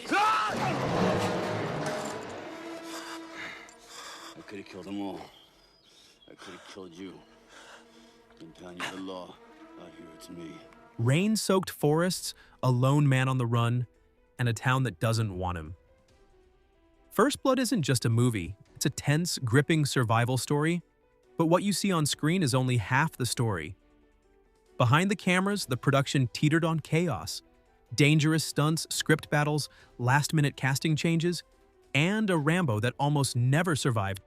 I could have killed them all. I could have killed you. In town, you're the law. Out here, it's me. Rain-soaked forests, a lone man on the run, and a town that doesn't want him. First Blood isn't just a movie. It's a tense, gripping survival story. But what you see on screen is only half the story. Behind the cameras, the production teetered on chaos. Dangerous stunts, script battles, last-minute casting changes, and a Rambo that almost never survived.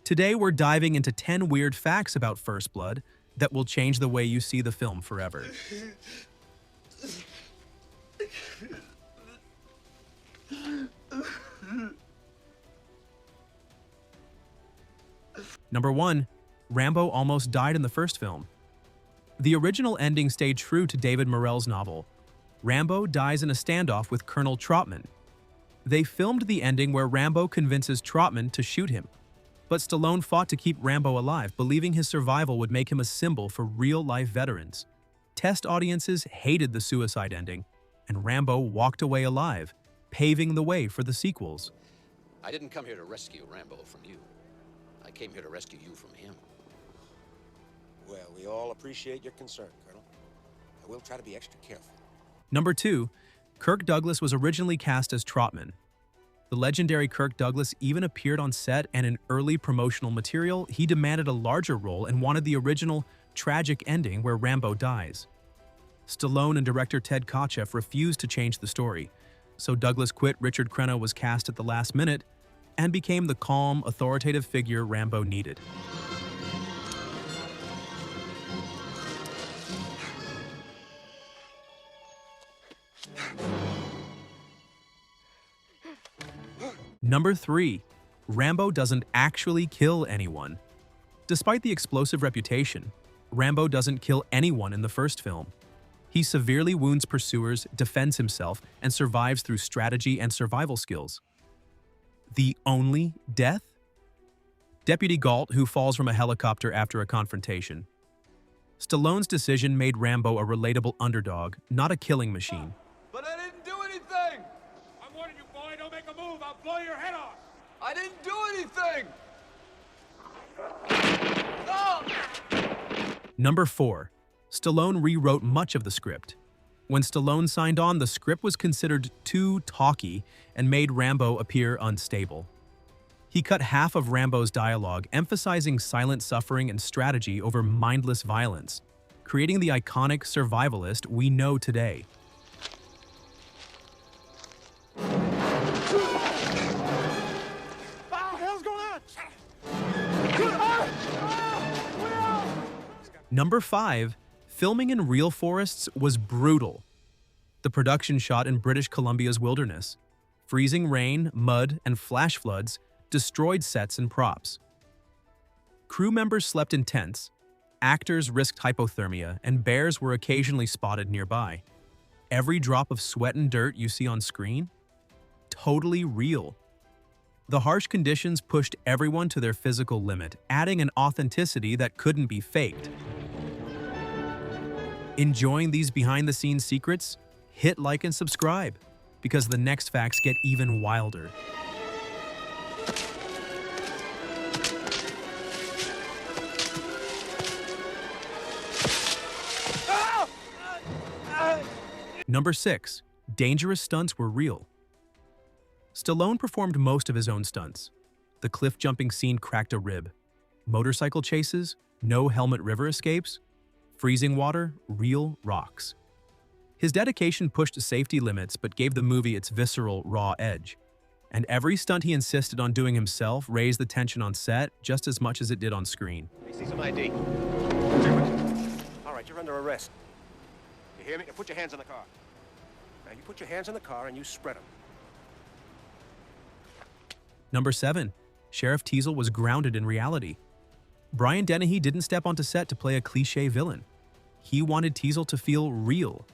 Today, we're diving into 10 weird facts about First Blood that will change the way you see the film forever. Number 1. Rambo almost died in the first film. The original ending stayed true to David Morrell's novel. Rambo dies in a standoff with Colonel Trautman. They filmed the ending where Rambo convinces Trautman to shoot him. But Stallone fought to keep Rambo alive, believing his survival would make him a symbol for real-life veterans. Test audiences hated the suicide ending, and Rambo walked away alive, paving the way for the sequels. I didn't come here to rescue Rambo from you. I came here to rescue you from him. Well, we all appreciate your concern, Colonel. I will try to be extra careful. Number 2. Kirk Douglas was originally cast as Trautman. The legendary Kirk Douglas even appeared on set, and in early promotional material, he demanded a larger role and wanted the original tragic ending where Rambo dies. Stallone and director Ted Kotcheff refused to change the story, so Douglas quit. Richard Crenna was cast at the last minute and became the calm, authoritative figure Rambo needed. Number 3. Rambo doesn't actually kill anyone. Despite the explosive reputation, Rambo doesn't kill anyone in the first film. He severely wounds pursuers, defends himself, and survives through strategy and survival skills. The only death? Deputy Galt, who falls from a helicopter after a confrontation. Stallone's decision made Rambo a relatable underdog, not a killing machine. But I didn't do anything! I'm warning you, boy, don't make a move, I'll blow your head off! I didn't do anything! Oh! Number 4. Stallone rewrote much of the script. When Stallone signed on, the script was considered too talky and made Rambo appear unstable. He cut half of Rambo's dialogue, emphasizing silent suffering and strategy over mindless violence, creating the iconic survivalist we know today. Number 5. Filming in real forests was brutal. The production shot in British Columbia's wilderness. Freezing rain, mud, and flash floods destroyed sets and props. Crew members slept in tents, actors risked hypothermia, and bears were occasionally spotted nearby. Every drop of sweat and dirt you see on screen? Totally real. The harsh conditions pushed everyone to their physical limit, adding an authenticity that couldn't be faked. Enjoying these behind-the-scenes secrets? Hit like and subscribe, because the next facts get even wilder. Number 6. Dangerous stunts were real. Stallone performed most of his own stunts. The cliff-jumping scene cracked a rib. Motorcycle chases, no helmet river escapes, freezing water, real rocks. His dedication pushed safety limits but gave the movie its visceral, raw edge. And every stunt he insisted on doing himself raised the tension on set just as much as it did on screen. I see some ID. All right, you're under arrest. You hear me? Now put your hands on the car. Now you put your hands on the car and you spread them. Number 7. Sheriff Teasel was grounded in reality. Brian Dennehy didn't step onto set to play a cliché villain. He wanted Teasel to feel real.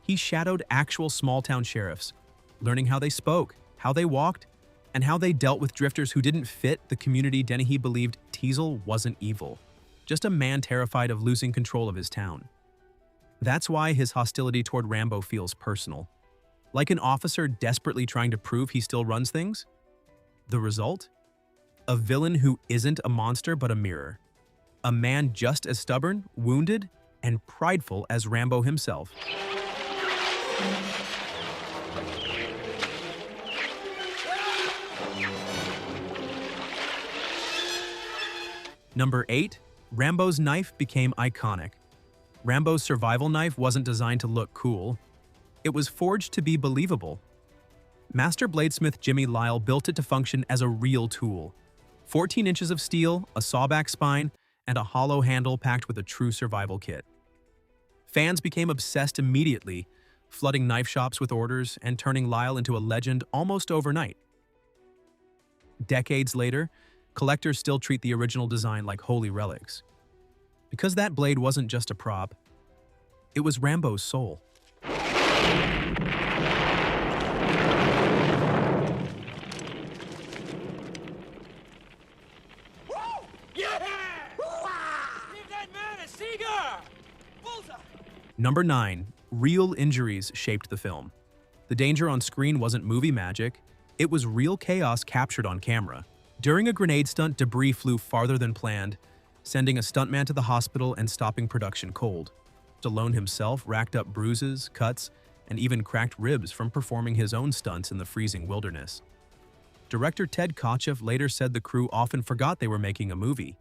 He shadowed actual small-town sheriffs, learning how they spoke, how they walked, and how they dealt with drifters who didn't fit the community. Dennehy believed Teasel wasn't evil, just a man terrified of losing control of his town. That's why his hostility toward Rambo feels personal. like an officer desperately trying to prove he still runs things. The result? A villain who isn't a monster but a mirror. A man just as stubborn, wounded, and prideful as Rambo himself. Number 8. Rambo's knife became iconic. Rambo's survival knife wasn't designed to look cool. It was forged to be believable. Master bladesmith Jimmy Lyle built it to function as a real tool. 14 inches of steel, a sawback spine, and a hollow handle packed with a true survival kit. Fans became obsessed immediately, flooding knife shops with orders and turning Lyle into a legend almost overnight. Decades later, collectors still treat the original design like holy relics. Because that blade wasn't just a prop, it was Rambo's soul. Number 9. Real injuries shaped the film. The danger on screen wasn't movie magic, it was real chaos captured on camera. During a grenade stunt, debris flew farther than planned, sending a stuntman to the hospital and stopping production cold. Stallone himself racked up bruises, cuts, and even cracked ribs from performing his own stunts in the freezing wilderness. Director Ted Kotcheff later said the crew often forgot they were making a movie.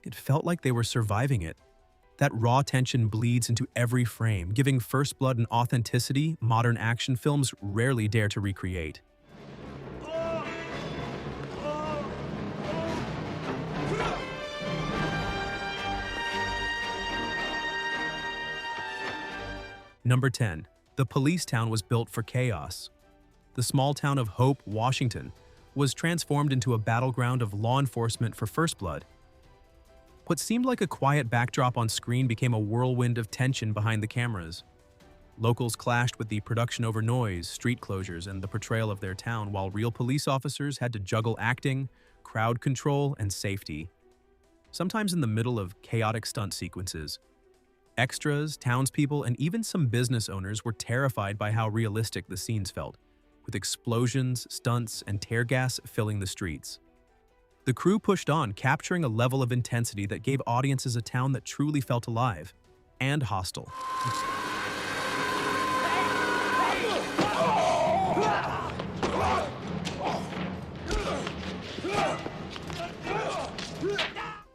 It felt like they were surviving it. That raw tension bleeds into every frame, giving First Blood an authenticity modern action films rarely dare to recreate. Number 10. The police town was built for chaos. The small town of Hope, Washington, was transformed into a battleground of law enforcement for First Blood. What seemed like a quiet backdrop on screen became a whirlwind of tension behind the cameras. Locals clashed with the production over noise, street closures, and the portrayal of their town, while real police officers had to juggle acting, crowd control, and safety. Sometimes in the middle of chaotic stunt sequences. Extras, townspeople, and even some business owners were terrified by how realistic the scenes felt, with explosions, stunts, and tear gas filling the streets. The crew pushed on, capturing a level of intensity that gave audiences a town that truly felt alive and hostile.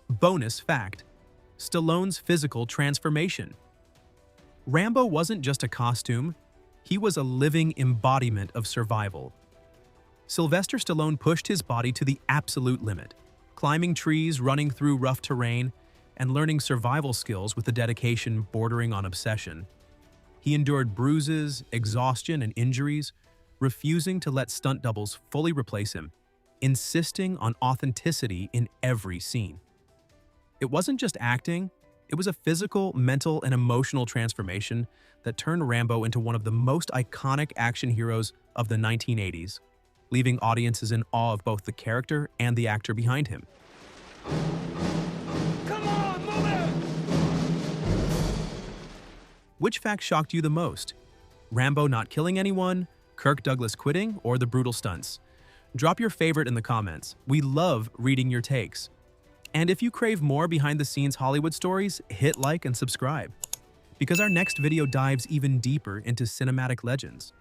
Bonus fact: Stallone's physical transformation. Rambo wasn't just a costume, he was a living embodiment of survival. Sylvester Stallone pushed his body to the absolute limit, climbing trees, running through rough terrain, and learning survival skills with a dedication bordering on obsession. He endured bruises, exhaustion, and injuries, refusing to let stunt doubles fully replace him, insisting on authenticity in every scene. It wasn't just acting, it was a physical, mental, and emotional transformation that turned Rambo into one of the most iconic action heroes of the 1980s, leaving audiences in awe of both the character and the actor behind him. Come on, move it! Which fact shocked you the most? Rambo not killing anyone, Kirk Douglas quitting, or the brutal stunts? Drop your favorite in the comments. We love reading your takes. And if you crave more behind-the-scenes Hollywood stories, hit like and subscribe, because our next video dives even deeper into cinematic legends.